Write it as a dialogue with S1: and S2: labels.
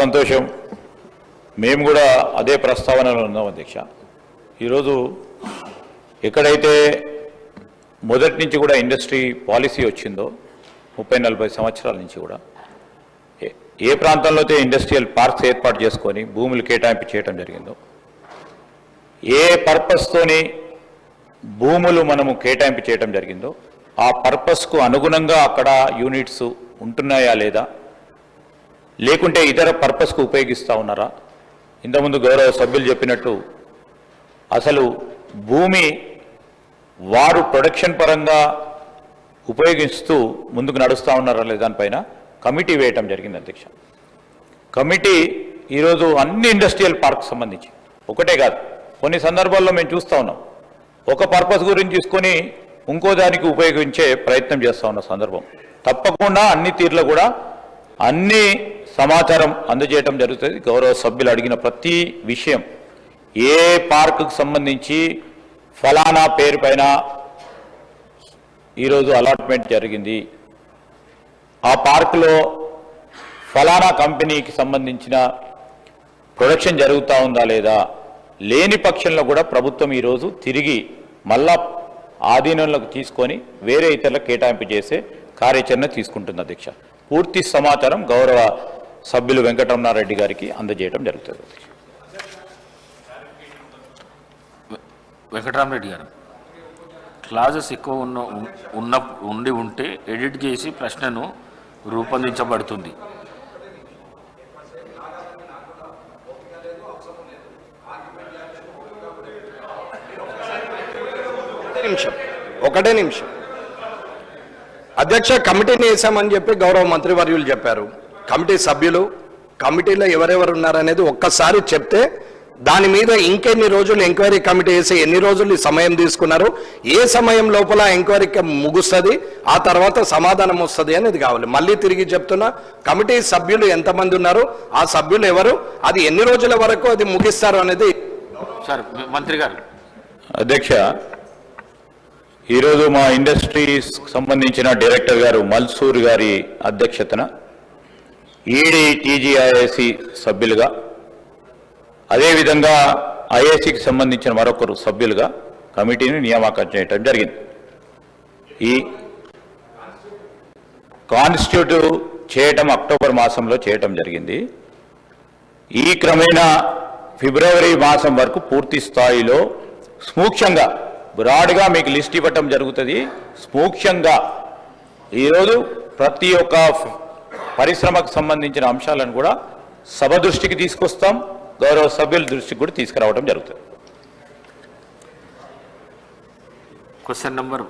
S1: సంతోషం. మేము కూడా అదే ప్రస్తావనలో ఉన్నాం అధ్యక్ష. ఈరోజు ఎక్కడైతే మొదటి నుంచి కూడా ఇండస్ట్రీ పాలసీ వచ్చిందో 30-40 సంవత్సరాల నుంచి కూడా ఏ ప్రాంతంలో అయితే ఇండస్ట్రియల్ పార్క్స్ ఏర్పాటు చేసుకొని భూములు కేటాయింపు చేయడం జరిగిందో, ఏ పర్పస్తోని భూములు మనము కేటాయింపు చేయడం జరిగిందో ఆ పర్పస్కు అనుగుణంగా అక్కడ యూనిట్స్ ఉంటున్నాయా లేదా, లేకుంటే ఇతర పర్పస్కు ఉపయోగిస్తూ ఉన్నారా. ఇంతకుముందు గౌరవ సభ్యులు చెప్పినట్టు అసలు భూమి వారు ప్రొడక్షన్ పరంగా ఉపయోగిస్తూ ముందుకు నడుస్తూ ఉన్నారా లేదా దానిపైన కమిటీ వేయటం జరిగింది అధ్యక్ష. కమిటీ ఈరోజు అన్ని ఇండస్ట్రియల్ పార్క్ సంబంధించి ఒకటే కాదు, కొన్ని సందర్భాల్లో మేము చూస్తూ ఉన్నాం ఒక పర్పస్ గురించి తీసుకొని ఇంకో దానికి ఉపయోగించే ప్రయత్నం చేస్తూ ఉన్న సందర్భం. తప్పకుండా అన్ని తీర్లు కూడా అన్ని సమాచారం అందజేయటం జరుగుతుంది. గౌరవ సభ్యులు అడిగిన ప్రతి విషయం, ఏ పార్కుకు సంబంధించి ఫలానా పేరు పైన ఈరోజు అలాట్మెంట్ జరిగింది, ఆ పార్కులో ఫలానా కంపెనీకి సంబంధించిన ప్రొడక్షన్ జరుగుతూ ఉందా లేదా, లేని పక్షంలో కూడా ప్రభుత్వం ఈరోజు తిరిగి మళ్ళా ఆధీనంలోకి తీసుకొని వేరే ఇతరులకు కేటాయింపు చేసే కార్యాచరణ తీసుకుంటుంది అధ్యక్ష. పూర్తి సమాచారం గౌరవ సభ్యులు వెంకటరమణారెడ్డి గారికి అందజేయడం జరుగుతుంది.
S2: వెంకటరామరెడ్డి గారు, క్లాజెస్ ఎక్కువ ఉండి ఉంటే ఎడిట్ చేసి ప్రశ్నను రూపొందించబడుతుంది.
S3: ఒకటే నిమిషం అధ్యక్ష, కమిటీని వేసామని చెప్పి గౌరవ మంత్రివర్యులు చెప్పారు. కమిటీ సభ్యులు కమిటీలో ఎవరెవరు ఉన్నారనేది ఒక్కసారి చెప్తే దాని మీద ఇంకెన్ని రోజులు ఎంక్వైరీ కమిటీ వేసి ఎన్ని రోజులు సమయం తీసుకున్నారు, ఏ సమయం లోపల ఎంక్వైరీకి ముగుస్తుంది, ఆ తర్వాత సమాధానం వస్తుంది అనేది కావాలి. మళ్ళీ తిరిగి చెప్తున్నా, కమిటీ సభ్యులు ఎంతమంది ఉన్నారు, ఆ సభ్యులు ఎవరు, అది ఎన్ని రోజుల వరకు అది ముగిస్తారు అనేది.
S2: సార్ మంత్రి గారు.
S1: అధ్యక్ష, ఈరోజు మా ఇండస్ట్రీస్ సంబంధించిన డైరెక్టర్ గారు మల్సూర్ గారి అధ్యక్షతన ఈడీ టీజీఐఏసీ సభ్యులుగా, అదేవిధంగా ఐఏసీకి సంబంధించిన మరొకరు సభ్యులుగా కమిటీని నియామకం చేయడం జరిగింది. ఈ కాన్స్టిట్యూటివ్ చేయటం అక్టోబర్ మాసంలో చేయటం జరిగింది. ఈ క్రమేణా ఫిబ్రవరి మాసం వరకు పూర్తి స్థాయిలో సూక్ష్మంగా బ్రాడ్గా మీకు లిస్ట్ ఇవ్వటం జరుగుతుంది. సూక్ష్మంగా ఈరోజు ప్రతి ఒక్క పరిశ్రమకు సంబంధించిన అంశాలను కూడా సభ దృష్టికి తీసుకొస్తాం, గౌరవ సభ్యుల దృష్టికి కూడా తీసుకురావడం జరుగుతుంది.
S2: Question number